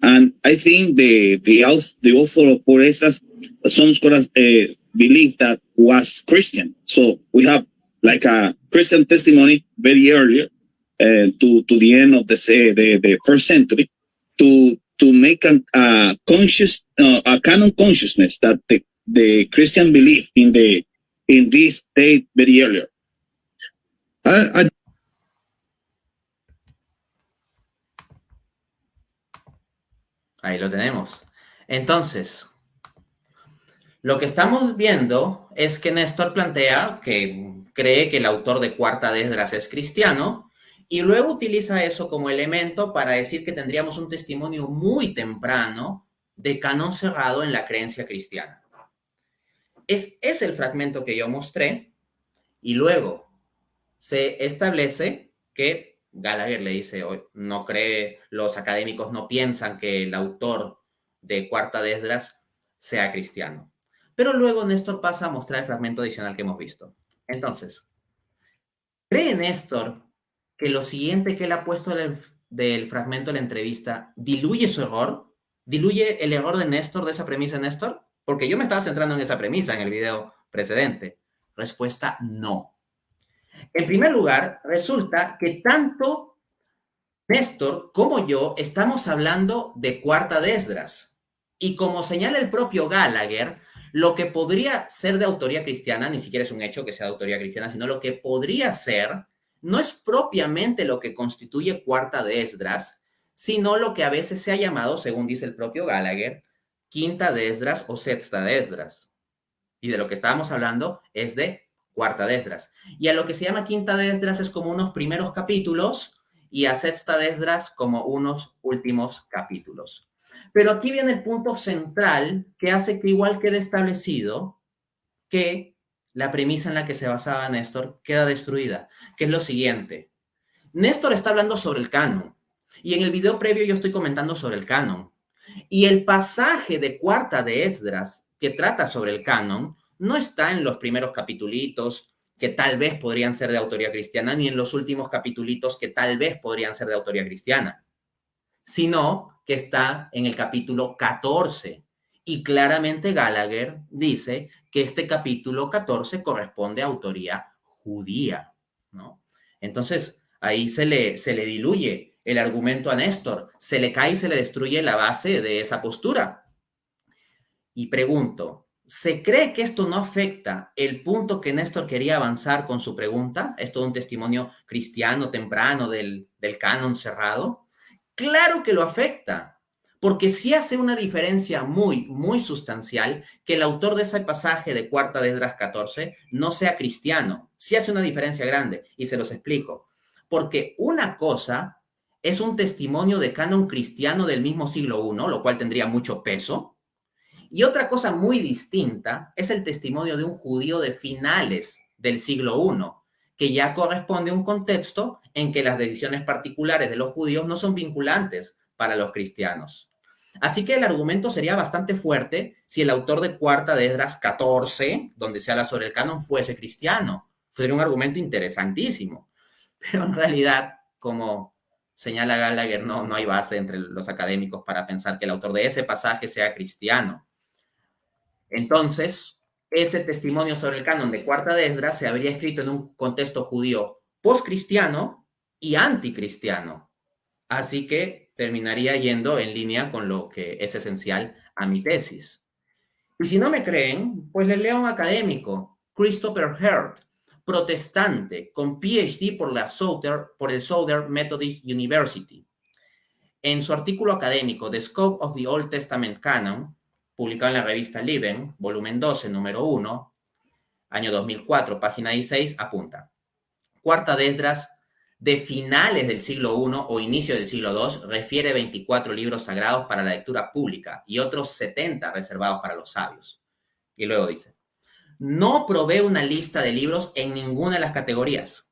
And I think the author of Poor Esdras, some scholars believe that was Christian. So we have like a Christian testimony very earlier to the end of the first century to make a conscious a canon consciousness that the Christian belief in this date very earlier. Ahí lo tenemos. Entonces, lo que estamos viendo es que Néstor plantea que cree que el autor de Cuarta de Esdras es cristiano y luego utiliza eso como elemento para decir que tendríamos un testimonio muy temprano de canon cerrado en la creencia cristiana. Es el fragmento que yo mostré y luego se establece que Gallagher le dice, no cree, los académicos no piensan que el autor de Cuarta de Esdras sea cristiano. Pero luego Néstor pasa a mostrar el fragmento adicional que hemos visto. Entonces, ¿cree Néstor que lo siguiente que él ha puesto del fragmento de la entrevista diluye su error? ¿Diluye el error de Néstor, de esa premisa de Néstor? Porque yo me estaba centrando en esa premisa en el video precedente. Respuesta, no. En primer lugar, resulta que tanto Néstor como yo estamos hablando de Cuarta de Esdras. Y como señala el propio Gallagher, lo que podría ser de autoría cristiana, ni siquiera es un hecho que sea de autoría cristiana, sino lo que podría ser, no es propiamente lo que constituye Cuarta de Esdras, sino lo que a veces se ha llamado, según dice el propio Gallagher, Quinta de Esdras o Sexta de Esdras. Y de lo que estábamos hablando es de Cuarta de Esdras. Y a lo que se llama Quinta de Esdras es como unos primeros capítulos y a Sexta de Esdras como unos últimos capítulos. Pero aquí viene el punto central que hace que igual quede establecido que la premisa en la que se basaba Néstor queda destruida, que es lo siguiente. Néstor está hablando sobre el canon y en el video previo yo estoy comentando sobre el canon. Y el pasaje de Cuarta de Esdras que trata sobre el canon no está en los primeros capitulitos que tal vez podrían ser de autoría cristiana, ni en los últimos capitulitos que tal vez podrían ser de autoría cristiana, sino que está en el capítulo 14. Y claramente Gallagher dice que este capítulo 14 corresponde a autoría judía, ¿no? Entonces, Ahí se le diluye el argumento a Néstor, se le cae y se le destruye la base de esa postura. Y pregunto, ¿se cree que esto no afecta el punto que Néstor quería avanzar con su pregunta? ¿Es todo un testimonio cristiano temprano del canon cerrado? Claro que lo afecta, porque sí hace una diferencia muy, muy sustancial que el autor de ese pasaje de Cuarta de Esdras 14 no sea cristiano. Sí hace una diferencia grande, y se los explico. Porque una cosa es un testimonio de canon cristiano del mismo siglo I, lo cual tendría mucho peso, y otra cosa muy distinta es el testimonio de un judío de finales del siglo I, que ya corresponde a un contexto en que las decisiones particulares de los judíos no son vinculantes para los cristianos. Así que el argumento sería bastante fuerte si el autor de Cuarta de Esdras 14, donde se habla sobre el canon, fuese cristiano. Sería un argumento interesantísimo. Pero en realidad, como señala Gallagher, no hay base entre los académicos para pensar que el autor de ese pasaje sea cristiano. Entonces, ese testimonio sobre el canon de Cuarta de Esdras se habría escrito en un contexto judío postcristiano y anticristiano. Así que terminaría yendo en línea con lo que es esencial a mi tesis. Y si no me creen, pues les leo a un académico, Christopher Hurt, protestante, con PhD por el Southern Methodist University. En su artículo académico, The Scope of the Old Testament Canon, publicado en la revista Liben, volumen 12, número 1, año 2004, página 16, apunta: Cuarta de Esdras, de finales del siglo I o inicio del siglo II, refiere 24 libros sagrados para la lectura pública y otros 70 reservados para los sabios. Y luego dice, no provee una lista de libros en ninguna de las categorías.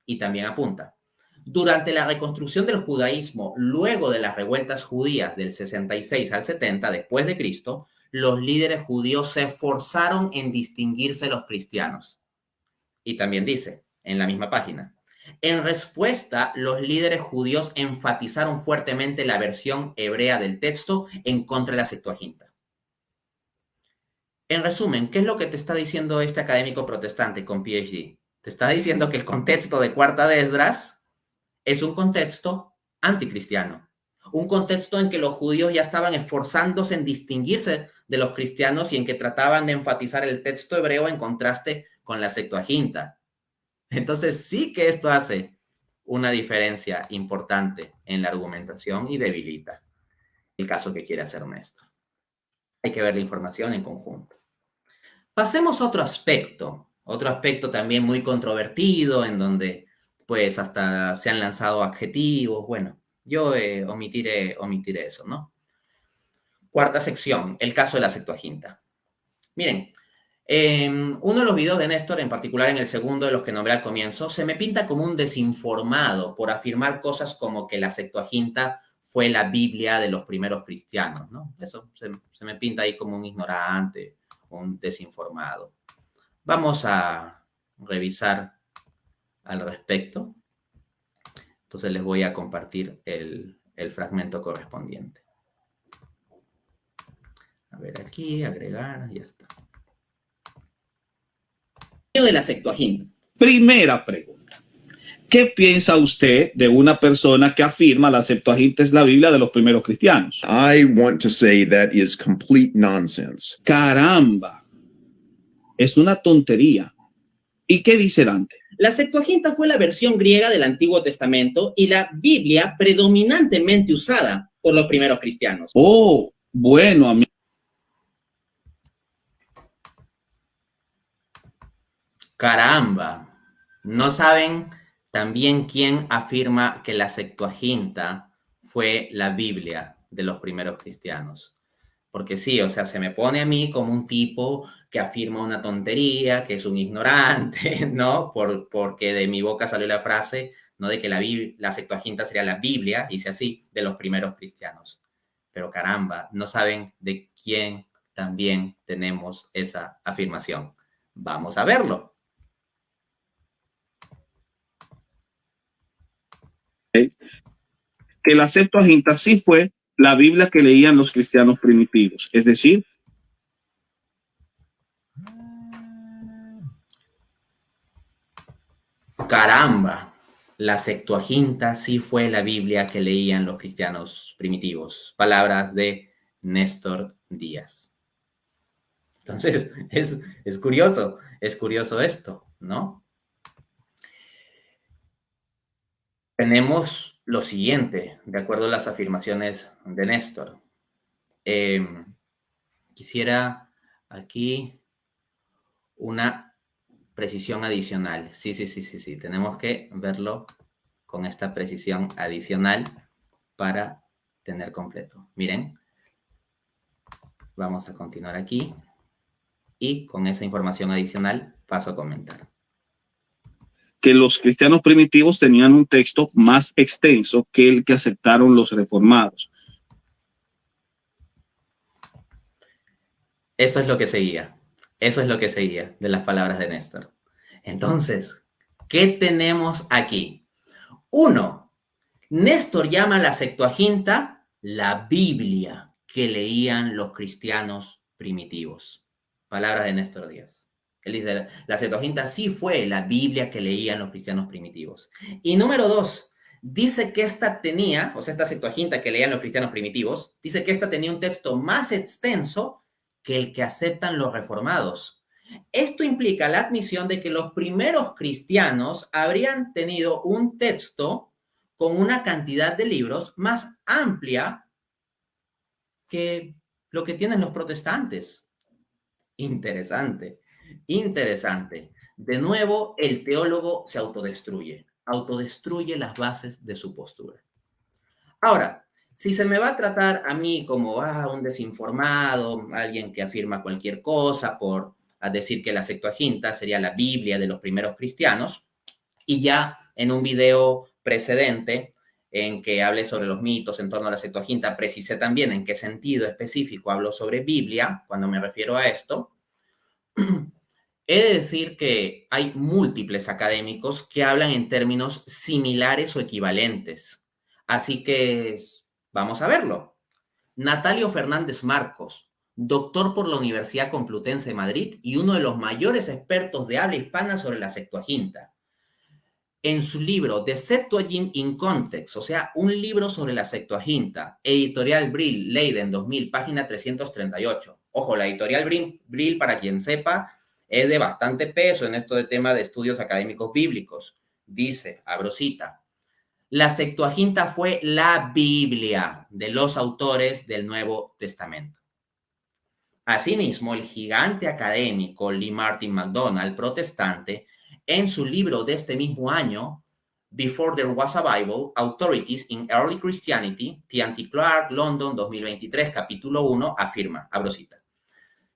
Y también apunta, durante la reconstrucción del judaísmo, luego de las revueltas judías del 66 al 70 después de Cristo, los líderes judíos se esforzaron en distinguirse de los cristianos. Y también dice, en la misma página, en respuesta, los líderes judíos enfatizaron fuertemente la versión hebrea del texto en contra de la Septuaginta. En resumen, ¿qué es lo que te está diciendo este académico protestante con PhD? Te está diciendo que el contexto de Cuarta de Esdras es un contexto anticristiano, un contexto en que los judíos ya estaban esforzándose en distinguirse de los cristianos y en que trataban de enfatizar el texto hebreo en contraste con la Septuaginta. Entonces sí que esto hace una diferencia importante en la argumentación y debilita el caso que quiere hacer Néstor. Hay que ver la información en conjunto. Pasemos a otro aspecto también muy controvertido, en donde pues hasta se han lanzado adjetivos. Bueno, yo omitiré eso, ¿no? Cuarta sección, el caso de la Septuaginta. Miren, uno de los videos de Néstor, en particular en el segundo de los que nombré al comienzo, se me pinta como un desinformado por afirmar cosas como que la Septuaginta fue la Biblia de los primeros cristianos, ¿no? Eso se me pinta ahí como un ignorante, un desinformado. Vamos a revisar al respecto. Entonces les voy a compartir el fragmento correspondiente. A ver aquí, agregar, ya está. De la Septuaginta. Primera pregunta. ¿Qué piensa usted de una persona que afirma la Septuaginta es la Biblia de los primeros cristianos? I want to say that is complete nonsense. Caramba, es una tontería. ¿Y qué dice Dante? La Septuaginta fue la versión griega del Antiguo Testamento y la Biblia predominantemente usada por los primeros cristianos. Oh, bueno, amigo. Caramba, ¿no saben también quién afirma que la Septuaginta fue la Biblia de los primeros cristianos? Porque sí, o sea, se me pone a mí como un tipo que afirma una tontería, que es un ignorante, ¿no? Porque de mi boca salió la frase, ¿no? De que la Septuaginta sería la Biblia, dice así, de los primeros cristianos. Pero caramba, no saben de quién también tenemos esa afirmación. Vamos a verlo. Que la Septuaginta sí fue la Biblia que leían los cristianos primitivos, es decir, Caramba, La Septuaginta sí fue la Biblia que leían los cristianos primitivos. Palabras de Néstor Díaz. Entonces, es curioso esto, ¿no? Tenemos lo siguiente, de acuerdo a las afirmaciones de Néstor. Quisiera aquí una precisión adicional. Sí. Tenemos que verlo con esta precisión adicional para tener completo. Miren, vamos a continuar aquí y con esa información adicional paso a comentar. Que los cristianos primitivos tenían un texto más extenso que el que aceptaron los reformados. Eso es lo que seguía de las palabras de Néstor. Entonces, ¿qué tenemos aquí? 1. Néstor llama a la Septuaginta la Biblia que leían los cristianos primitivos. Palabras de Néstor Díaz. Él dice, la Septuaginta sí fue la Biblia que leían los cristianos primitivos. Y número 2, dice que esta Septuaginta que leían los cristianos primitivos, dice que esta tenía un texto más extenso que el que aceptan los reformados. Esto implica la admisión de que los primeros cristianos habrían tenido un texto con una cantidad de libros más amplia que lo que tienen los protestantes. Interesante. De nuevo, el teólogo se autodestruye las bases de su postura. Ahora, si se me va a tratar a mí como un desinformado, alguien que afirma cualquier cosa por decir que la Septuaginta sería la Biblia de los primeros cristianos, y ya en un video precedente en que hablé sobre los mitos en torno a la Septuaginta, precisé también en qué sentido específico hablo sobre Biblia cuando me refiero a esto. He de decir que hay múltiples académicos que hablan en términos similares o equivalentes. Así que vamos a verlo. Natalio Fernández Marcos, doctor por la Universidad Complutense de Madrid y uno de los mayores expertos de habla hispana sobre la Septuaginta. En su libro The Septuagint in Context, o sea, un libro sobre la Septuaginta, editorial Brill, Leiden, 2000, página 338. Ojo, la editorial Brill, para quien sepa, es de bastante peso en esto de tema de estudios académicos bíblicos. Dice, abro cita, la Septuaginta fue la Biblia de los autores del Nuevo Testamento. Asimismo, el gigante académico Lee Martin MacDonald, protestante, en su libro de este mismo año, Before There Was a Bible, Authorities in Early Christianity, T&T Clark, London, 2023, capítulo 1, afirma, abro cita,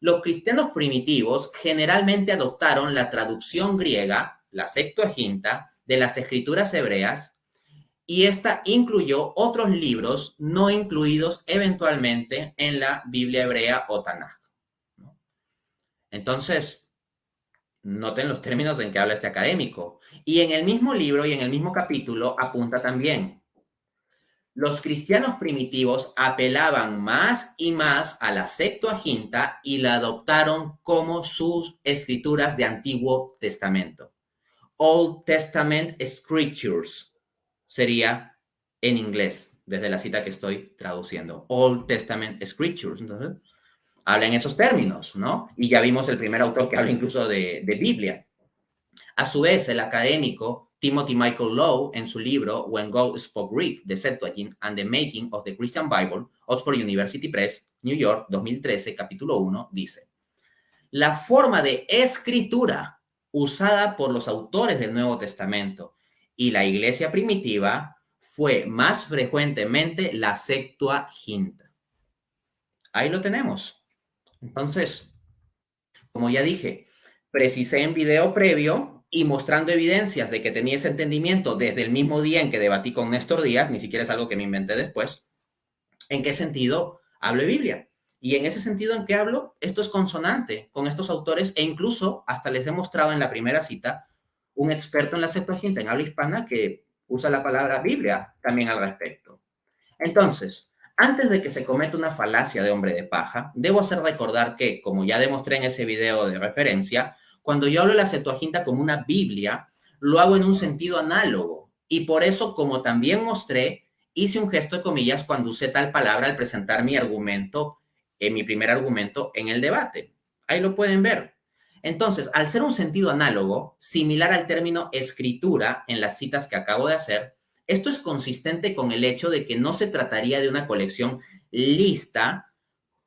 los cristianos primitivos generalmente adoptaron la traducción griega, la Septuaginta, de las escrituras hebreas, y esta incluyó otros libros no incluidos eventualmente en la Biblia hebrea o Tanaj. Entonces, noten los términos en que habla este académico. Y en el mismo libro y en el mismo capítulo apunta también. Los cristianos primitivos apelaban más y más a la Septuaginta y la adoptaron como sus escrituras de Antiguo Testamento. Old Testament Scriptures sería en inglés, desde la cita que estoy traduciendo. Old Testament Scriptures. Entonces, habla en esos términos, ¿no? Y ya vimos el primer autor que habla incluso de Biblia. A su vez, el académico Timothy Michael Lowe, en su libro When God Spoke Greek, The Septuagint and the Making of the Christian Bible, Oxford University Press, New York, 2013, capítulo 1, dice, la forma de escritura usada por los autores del Nuevo Testamento y la iglesia primitiva fue más frecuentemente la Septuaginta. Ahí lo tenemos. Entonces, como ya dije, precisé en video previo y mostrando evidencias de que tenía ese entendimiento desde el mismo día en que debatí con Néstor Díaz, ni siquiera es algo que me inventé después, en qué sentido hablo de Biblia. Y en ese sentido en que hablo, esto es consonante con estos autores e incluso hasta les he mostrado en la primera cita un experto en la Septuaginta en habla hispana que usa la palabra Biblia también al respecto. Entonces, antes de que se cometa una falacia de hombre de paja, debo hacer recordar que, como ya demostré en ese video de referencia, cuando yo hablo de la Septuaginta como una Biblia, lo hago en un sentido análogo, Y por eso, como también mostré, hice un gesto de comillas cuando usé tal palabra al presentar mi argumento, mi primer argumento en el debate. Ahí lo pueden ver. Entonces, al ser un sentido análogo, similar al término escritura en las citas que acabo de hacer, esto es consistente con el hecho de que no se trataría de una colección lista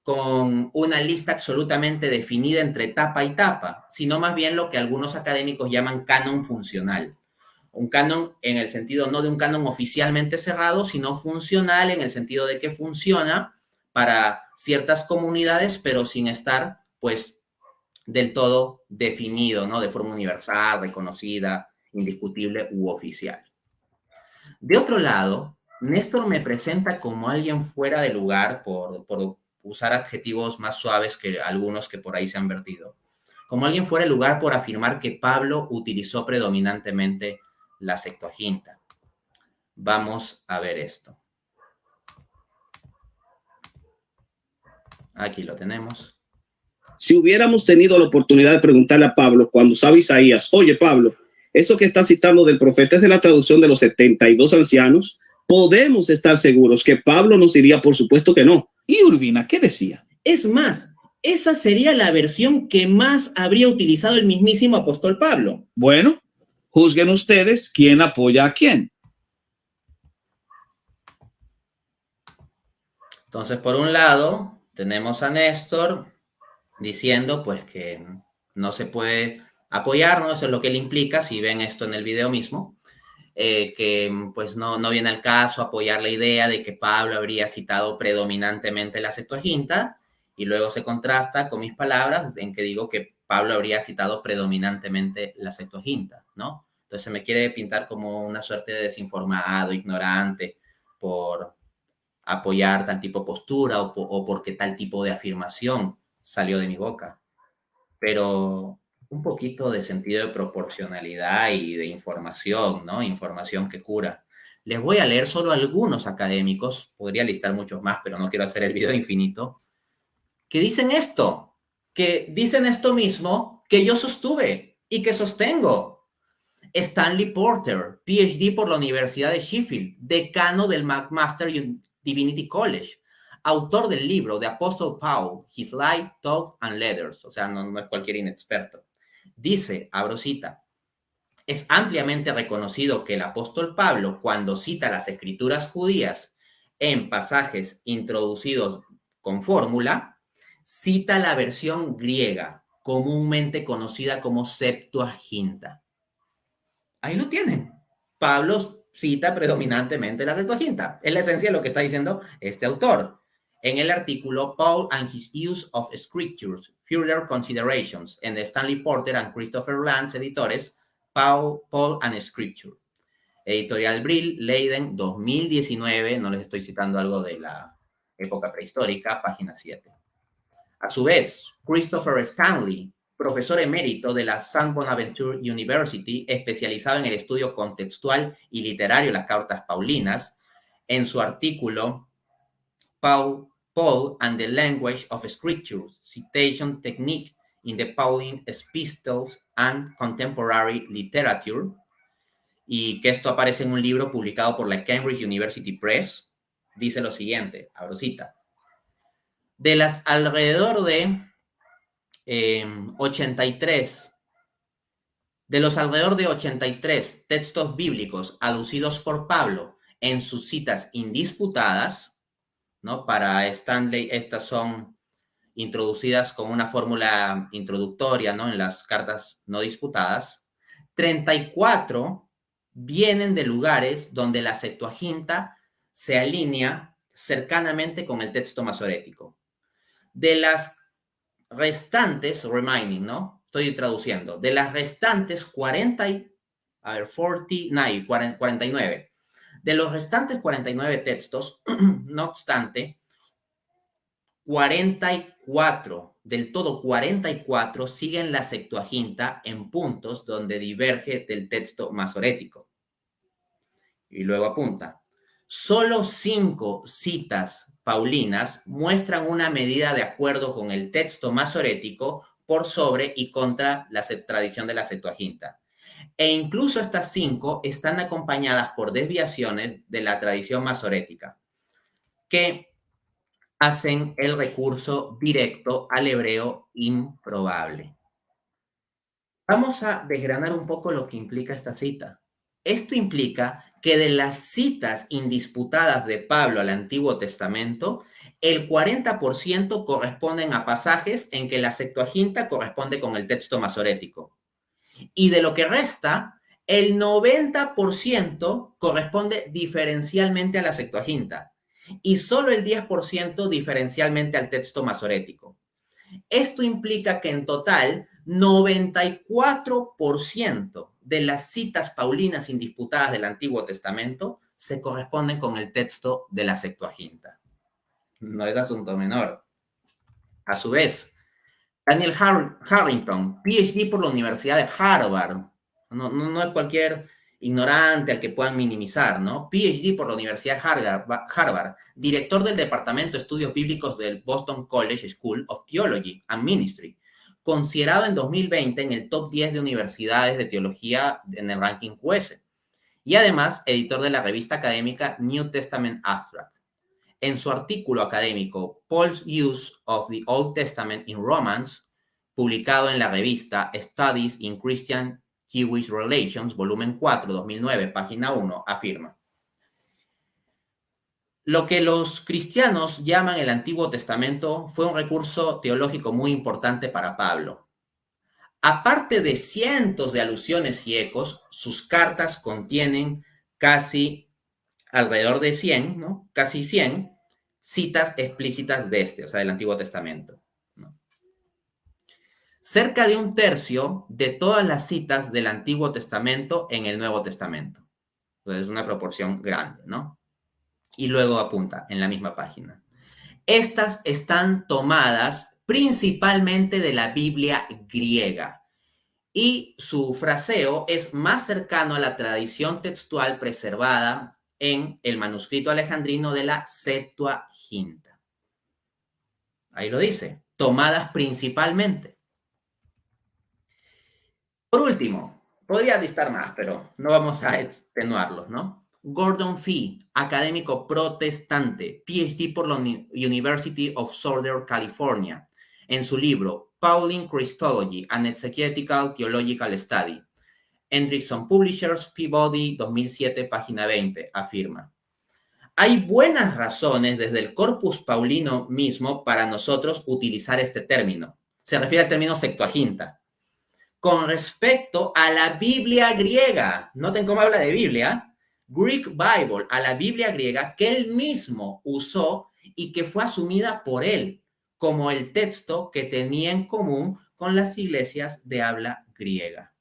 con una lista absolutamente definida entre tapa y tapa, sino más bien lo que algunos académicos llaman canon funcional. Un canon en el sentido no de un canon oficialmente cerrado, sino funcional en el sentido de que funciona para ciertas comunidades, pero sin estar, pues, del todo definido, ¿no? De forma universal, reconocida, indiscutible u oficial. De otro lado, Néstor me presenta como alguien fuera de lugar por usar adjetivos más suaves que algunos que por ahí se han vertido. Como alguien fuera de lugar por afirmar que Pablo utilizó predominantemente la Septuaginta. Vamos a ver esto. Aquí lo tenemos. Si hubiéramos tenido la oportunidad de preguntarle a Pablo cuando usaba Isaías, oye Pablo, eso que está citando del profeta es de la traducción de los 72 ancianos, podemos estar seguros que Pablo nos diría, por supuesto que no. ¿Y Urbina qué decía? Es más, esa sería la versión que más habría utilizado el mismísimo apóstol Pablo. Bueno, juzguen ustedes quién apoya a quién. Entonces, por un lado, tenemos a Néstor diciendo pues que no se puede apoyar, ¿no? Eso es lo que él implica, si ven esto en el video mismo, que pues no viene al caso apoyar la idea de que Pablo habría citado predominantemente la Septuaginta, y luego se contrasta con mis palabras en que digo que Pablo habría citado predominantemente la Septuaginta, ¿no? Entonces se me quiere pintar como una suerte de desinformado, ignorante, por apoyar tal tipo de postura o porque tal tipo de afirmación salió de mi boca. Pero un poquito de sentido de proporcionalidad y de información, ¿no? Información que cura. Les voy a leer solo algunos académicos, podría listar muchos más, pero no quiero hacer el video infinito, que dicen esto, que dicen esto mismo que yo sostuve y que sostengo. Stanley Porter, PhD por la Universidad de Sheffield, decano del McMaster Divinity College, autor del libro The Apostle Paul, His Life, Thoughts and Letters, o sea, no es cualquier inexperto. Dice, abro cita, es ampliamente reconocido que el apóstol Pablo, cuando cita las escrituras judías en pasajes introducidos con fórmula, cita la versión griega, comúnmente conocida como Septuaginta. Ahí lo tienen. Pablo cita predominantemente la Septuaginta. Es la esencia de lo que está diciendo este autor. En el artículo Paul and His Use of Scriptures, Further Considerations, en Stanley Porter and Christopher Lance, editores, Paul and Scripture. Editorial Brill, Leiden, 2019, no les estoy citando algo de la época prehistórica, página 7. A su vez, Christopher Stanley, profesor emérito de la St. Bonaventure University, especializado en el estudio contextual y literario de las cartas paulinas, en su artículo Paul and the Language of Scripture, Citation Technique in the Pauline Epistles and Contemporary Literature, y que esto aparece en un libro publicado por la Cambridge University Press, dice lo siguiente, abro cita, de las alrededor de 83 textos bíblicos aducidos por Pablo en sus citas indisputadas, ¿no? Para Stanley, estas son introducidas con una fórmula introductoria, ¿no? En las cartas no disputadas. 34 vienen de lugares donde la Septuaginta se alinea cercanamente con el texto masorético. De las restantes, remaining, ¿no? Estoy traduciendo. De las restantes 49. De los restantes 49 textos, no obstante, 44, del todo 44, siguen la Septuaginta en puntos donde diverge del texto masorético. Y luego apunta, solo 5 citas paulinas muestran una medida de acuerdo con el texto masorético por sobre y contra la tradición de la Septuaginta. E incluso estas 5 están acompañadas por desviaciones de la tradición masorética, que hacen el recurso directo al hebreo improbable. Vamos a desgranar un poco lo que implica esta cita. Esto implica que de las citas indisputadas de Pablo al Antiguo Testamento, el 40% corresponden a pasajes en que la Septuaginta corresponde con el texto masorético. Y de lo que resta, el 90% corresponde diferencialmente a la Septuaginta y solo el 10% diferencialmente al texto masorético. Esto implica que en total 94% de las citas paulinas indisputadas del Antiguo Testamento se corresponden con el texto de la Septuaginta. No es asunto menor. A su vez, Daniel Harrington, PhD por la Universidad de Harvard, no es cualquier ignorante al que puedan minimizar, ¿no? PhD por la Universidad de Harvard, director del Departamento de Estudios Bíblicos del Boston College School of Theology and Ministry, considerado en 2020 en el top 10 de universidades de teología en el ranking QS, y además editor de la revista académica New Testament Abstract. En su artículo académico Paul's Use of the Old Testament in Romance, publicado en la revista Studies in Christian Jewish Relations, volumen 4, 2009, página 1, afirma: lo que los cristianos llaman el Antiguo Testamento fue un recurso teológico muy importante para Pablo. Aparte de cientos de alusiones y ecos, sus cartas contienen casi alrededor de 100, ¿no? Casi 100 citas explícitas de o sea, del Antiguo Testamento, ¿no? Cerca de un tercio de todas las citas del Antiguo Testamento en el Nuevo Testamento. Entonces, es una proporción grande, ¿no? Y luego apunta en la misma página: estas están tomadas principalmente de la Biblia griega, y su fraseo es más cercano a la tradición textual preservada en el manuscrito alejandrino de la Septuaginta. Ahí lo dice, tomadas principalmente. Por último, podría distar más, pero no vamos a extenuarlos, ¿no? Gordon Fee, académico protestante, PhD por la University of Southern California, en su libro Pauline Christology, an Exegetical Theological Study, Hendrickson Publishers, Peabody, 2007, página 20, afirma: hay buenas razones desde el corpus paulino mismo para nosotros utilizar este término. Se refiere al término Septuaginta. Con respecto a la Biblia griega, noten cómo habla de Biblia, Greek Bible, a la Biblia griega que él mismo usó y que fue asumida por él como el texto que tenía en común con las iglesias de habla griega.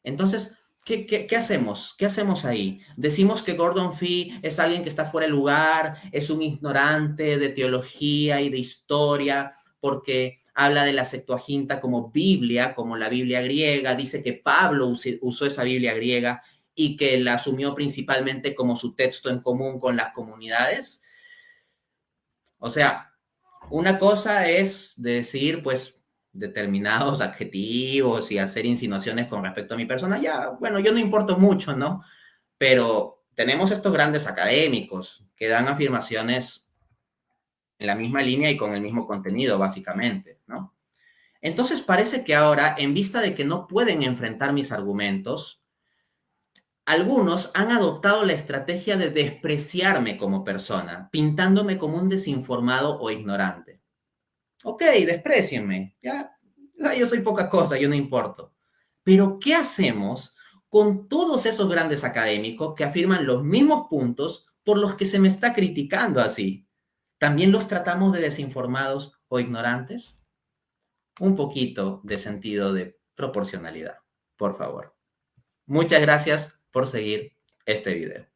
Entonces, ¿qué hacemos? ¿Qué hacemos ahí? Decimos que Gordon Fee es alguien que está fuera de lugar, es un ignorante de teología y de historia, porque habla de la Septuaginta como Biblia, como la Biblia griega, dice que Pablo usó esa Biblia griega y que la asumió principalmente como su texto en común con las comunidades. O sea, una cosa es decir, pues, determinados adjetivos y hacer insinuaciones con respecto a mi persona. Ya, bueno, yo no importo mucho, ¿no? Pero tenemos estos grandes académicos que dan afirmaciones en la misma línea y con el mismo contenido, básicamente, ¿no? Entonces parece que ahora, en vista de que no pueden enfrentar mis argumentos, algunos han adoptado la estrategia de despreciarme como persona, pintándome como un desinformado o ignorante. Ok, desprécienme, ya, yo soy poca cosa, yo no importo. Pero, ¿qué hacemos con todos esos grandes académicos que afirman los mismos puntos por los que se me está criticando así? ¿También los tratamos de desinformados o ignorantes? Un poquito de sentido de proporcionalidad, por favor. Muchas gracias por seguir este video.